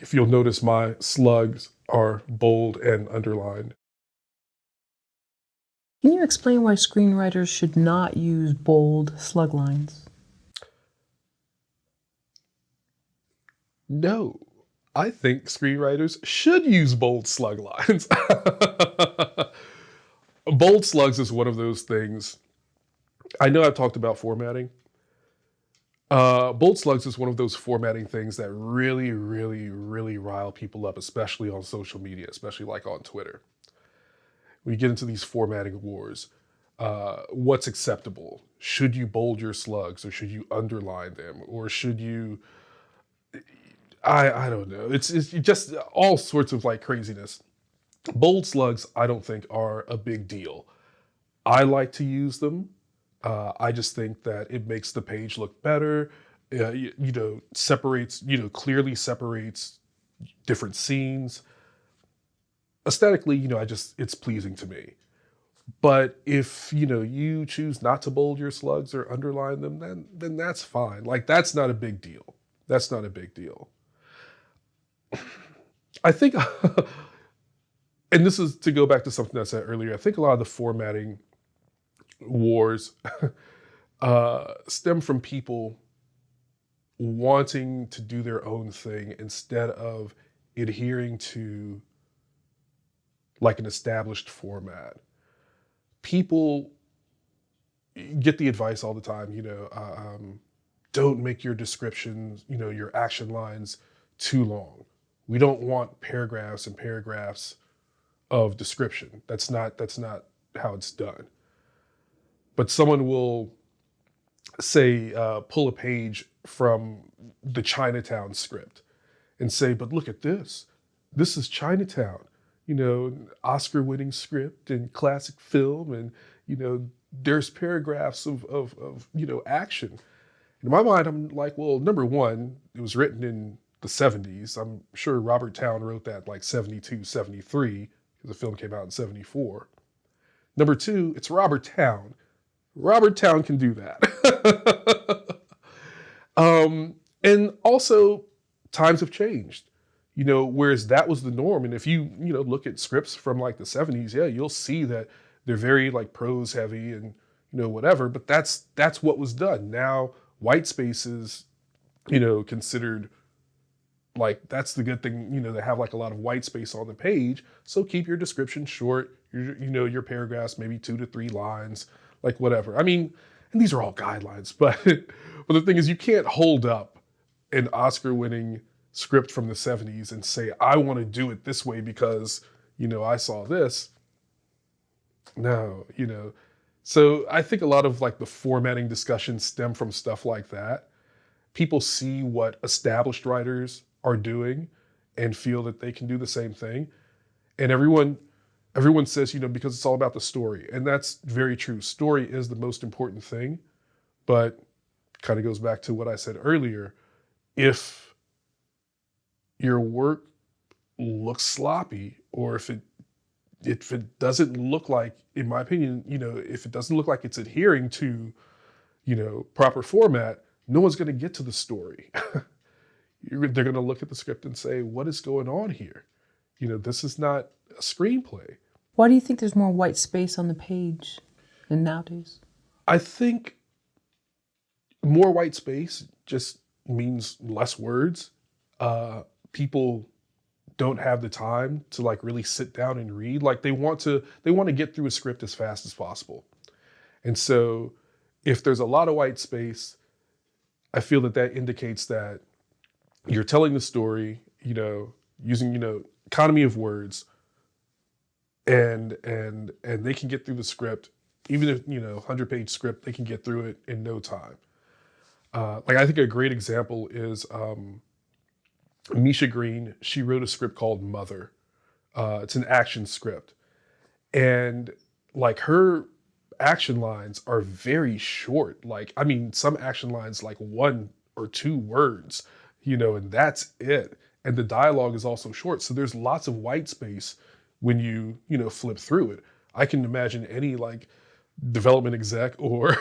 If you'll notice, my slugs are bold and underlined. Can you explain why screenwriters should not use bold slug lines? No, I think screenwriters should use bold slug lines. Bold slugs is one of those things. I know I've talked about formatting. Bold slugs is one of those formatting things that really, really, really rile people up, especially on social media, especially like on Twitter. When you get into these formatting wars, what's acceptable? Should you bold your slugs, or should you underline them, or should you? I don't know. It's just all sorts of like craziness. Bold slugs, I don't think are a big deal. I like to use them. I just think that it makes the page look better. Separates, clearly separates different scenes. Aesthetically, it's pleasing to me. But if, you choose not to bold your slugs or underline them, then that's fine. Like, that's not a big deal. That's not a big deal. I think, and this is to go back to something I said earlier, I think a lot of the formatting wars stem from people wanting to do their own thing instead of adhering to like an established format. People get the advice all the time, don't make your descriptions, your action lines too long. We don't want paragraphs and paragraphs of description. That's not how it's done. But someone will say, pull a page from the Chinatown script and say, but look at this. This is Chinatown, Oscar-winning script and classic film, and there's paragraphs of action. In my mind, I'm like, well, number one, it was written in the 70s. I'm sure Robert Towne wrote that like 72, 73, because the film came out in 74. Number two, it's Robert Towne. Robert Towne can do that. And also, times have changed. Whereas that was the norm. And if you, look at scripts from like the 70s, yeah, you'll see that they're very like prose heavy and, whatever, but that's what was done. Now, white space is, considered like, that's the good thing, they have like a lot of white space on the page. So keep your description short, your paragraphs, maybe 2 to 3 lines, like whatever. I mean, and these are all guidelines, but the thing is, you can't hold up an Oscar-winning script from the 70s and say, I want to do it this way because, I saw this. No, So I think a lot of like the formatting discussions stem from stuff like that. People see what established writers are doing and feel that they can do the same thing. And everyone says, because it's all about the story. And that's very true. Story is the most important thing, but kind of goes back to what I said earlier. If your work looks sloppy, or if it doesn't look like, in my opinion, if it doesn't look like it's adhering to, proper format, no one's going to get to the story. They're going to look at the script and say, what is going on here? This is not a screenplay. Why do you think there's more white space on the page than nowadays? I think more white space just means less words. People don't have the time to like really sit down and read. Like they want to get through a script as fast as possible. And so if there's a lot of white space, I feel that indicates that you're telling the story, using, economy of words, and they can get through the script. Even if, 100-page script, they can get through it in no time. Like I think a great example is Misha Green. She wrote a script called Mother. It's an action script. And like her action lines are very short. Like, I mean, some action lines like 1 or 2 words, and that's it. And the dialogue is also short. So there's lots of white space when you, flip through it. I can imagine any like development exec or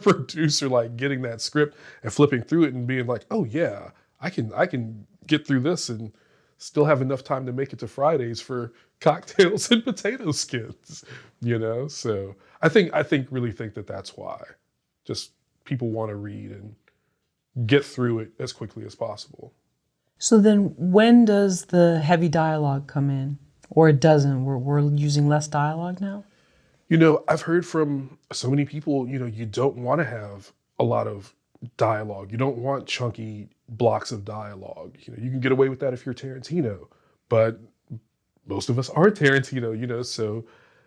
producer like getting that script and flipping through it and being like, oh yeah, I can get through this in still have enough time to make it to Fridays for cocktails and potato skins, you know? So really think that that's why. Just people want to read and get through it as quickly as possible. So then when does the heavy dialogue come in? Or it doesn't? We're using less dialogue now? You know, I've heard from so many people, you know, you don't want to have a lot of dialogue. You don't want chunky blocks of dialogue. You know, you can get away with that if you're Tarantino, but most of us aren't Tarantino, you know, so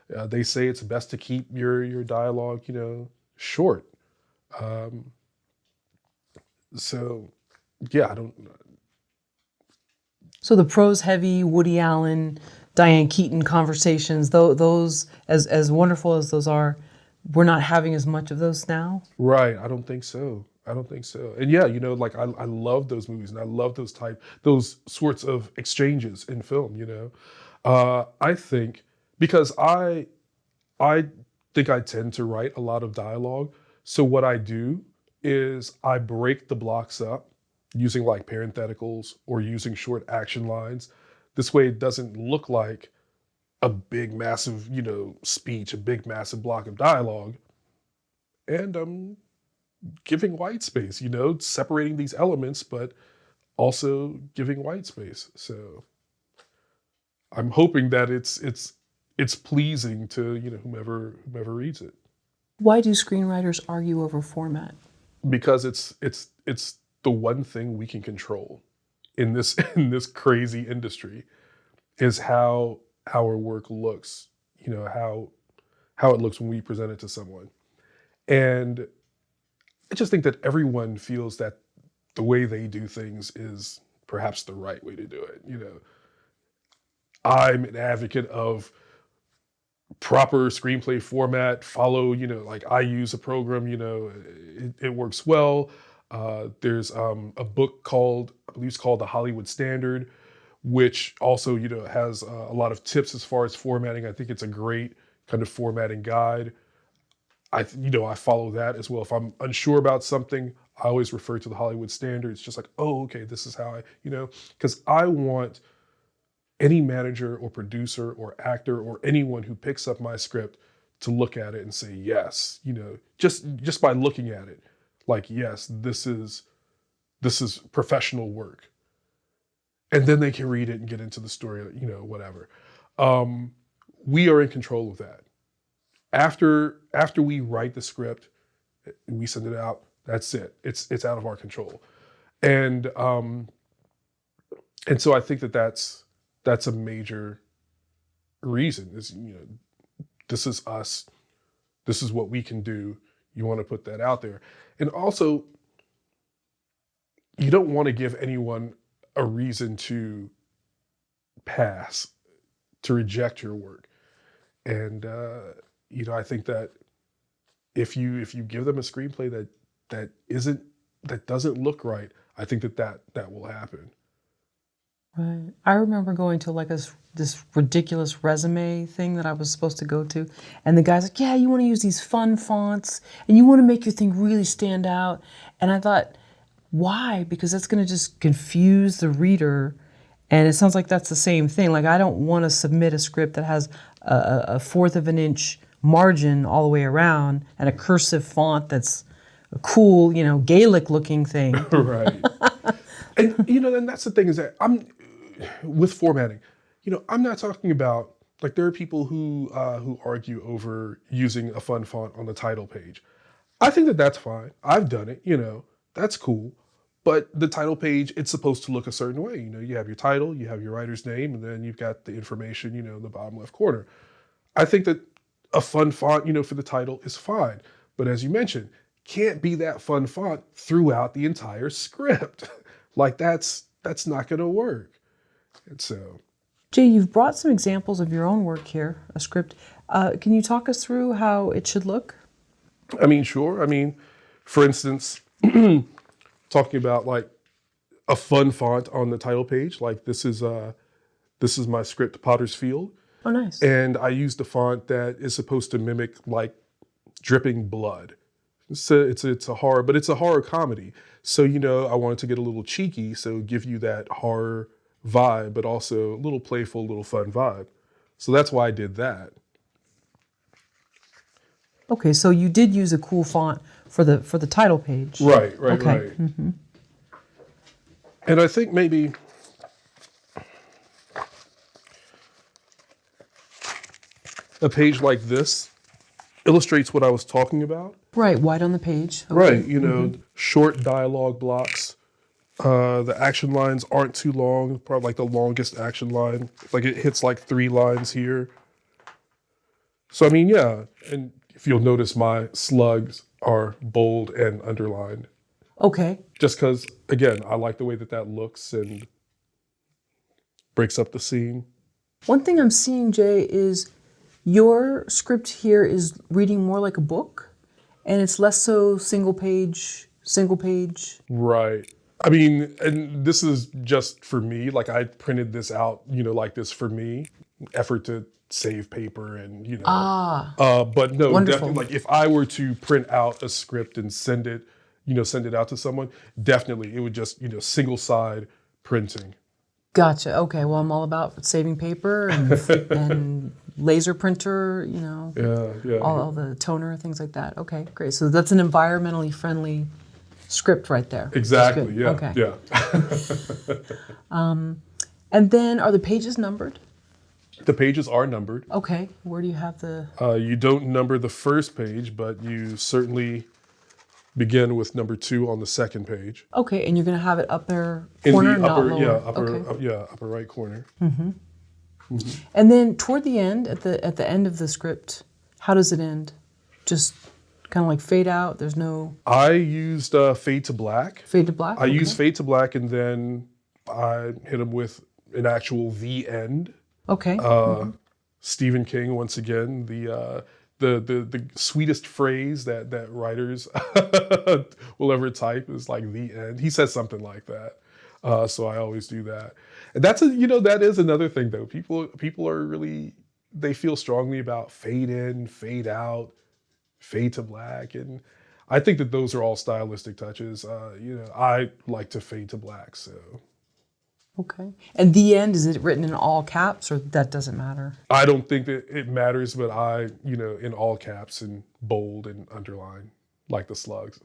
they say it's best to keep your dialogue, you know, short. Um, so yeah, I don't. So the prose heavy Woody Allen, Diane Keaton conversations, those, as wonderful as those are, we're not having as much of those now? Right. I don't think so. I don't think so. And yeah, you know, like I love those movies and I love those sorts of exchanges in film, you know. I think because I think I tend to write a lot of dialogue. So what I do is I break the blocks up using like parentheticals or using short action lines. This way it doesn't look like a big massive, you know, speech, a big massive block of dialogue. And giving white space, you know, separating these elements, but also giving white space. So I'm hoping that it's pleasing to, you know, whomever reads it. Why do screenwriters argue over format? Because it's the one thing we can control in this in this crazy industry is how our work looks, you know, how it looks when we present it to someone. And I just think that everyone feels that the way they do things is perhaps the right way to do it. You know, I'm an advocate of proper screenplay format, follow, you know, like I use a program, you know, it works well. There's a book called, I believe it's called The Hollywood Standard, which also, you know, has a lot of tips as far as formatting. I think it's a great kind of formatting guide. You know, I follow that as well. If I'm unsure about something, I always refer to the Hollywood Standard. It's just like, oh, okay, this is how I, you know, because I want any manager or producer or actor or anyone who picks up my script to look at it and say, yes, you know, just by looking at it, like, yes, this is professional work. And then they can read it and get into the story, you know, whatever. We are in control of that. After we write the script, we send it out. That's it. It's out of our control, and so I think that that's a major reason. Is, you know, this is us. This is what we can do. You want to put that out there, and also you don't want to give anyone a reason to pass, to reject your work, and you know, I think that if you give them a screenplay that doesn't look right, I think that will happen. Right. I remember going to like this ridiculous resume thing that I was supposed to go to, and the guy's like, "Yeah, you want to use these fun fonts, and you want to make your thing really stand out." And I thought, why? Because that's going to just confuse the reader, and it sounds like that's the same thing. Like I don't want to submit a script that has a fourth of an inch margin all the way around and a cursive font that's a cool, you know, Gaelic looking thing. Right. And you know, and that's the thing is that I'm with formatting. You know, I'm not talking about like there are people who argue over using a fun font on the title page. I think that that's fine. I've done it. You know, that's cool. But the title page, it's supposed to look a certain way. You know, you have your title, you have your writer's name, and then you've got the information, you know, in the bottom left corner. I think that a fun font, you know, for the title is fine. But as you mentioned, can't be that fun font throughout the entire script. Like that's not going to work. And so, Jay, you've brought some examples of your own work here, a script. Can you talk us through how it should look? I mean, sure. I mean, for instance, talking about like a fun font on the title page, like this is my script, Potter's Field. Oh, nice. And I used a font that is supposed to mimic like dripping blood. It's a horror, but it's a horror comedy. So, you know, I wanted to get a little cheeky, so give you that horror vibe, but also a little playful, little fun vibe. So that's why I did that. Okay, so you did use a cool font for the title page. Right. Okay. And I think maybe a page like this illustrates what I was talking about. Right, white on the page. Okay. Right, you know, short dialogue blocks. The action lines aren't too long, probably like the longest action line. Like it hits like 3 lines here. So I mean, yeah, and if you'll notice my slugs are bold and underlined. Okay. Just because, again, I like the way that that looks and breaks up the scene. One thing I'm seeing, Jay, is your script here is reading more like a book, and it's less so single page. Right. I mean, and this is just for me. Like I printed this out, you know, like this for me. Effort to save paper and, you know. But no, Wonderful. definitely, like if I were to print out a script and send it, you know, send it out to someone, definitely it would just, you know, single side printing. Gotcha. Okay. Well, I'm all about saving paper and laser printer, you know, Yeah. all the toner, things like that. Okay, great. So that's an environmentally friendly script right there. Exactly. Yeah. Okay. Yeah. And then are the pages numbered? The pages are numbered. Okay. Where do you have the... You don't number the first page, but you certainly begin with number 2 on the second page. Okay, and you're going to have it up there, In corner, the not upper, lower. yeah, upper right corner. And then toward the end, at the end of the script, how does it end? Just kind of like fade out? There's no... I used fade to black. Fade to black? I used fade to black, and then I hit them with an actual the end. Okay. Stephen King, once again, the sweetest phrase that writers will ever type is like the end. He says something like that. So I always do that. And that's that is another thing though. People are really, they feel strongly about fade in, fade out, fade to black. And I think that those are all stylistic touches. I like to fade to black, so. Okay. And the end, is it written in all caps or that doesn't matter? I don't think that it matters, but in all caps and bold and underline, like the slugs.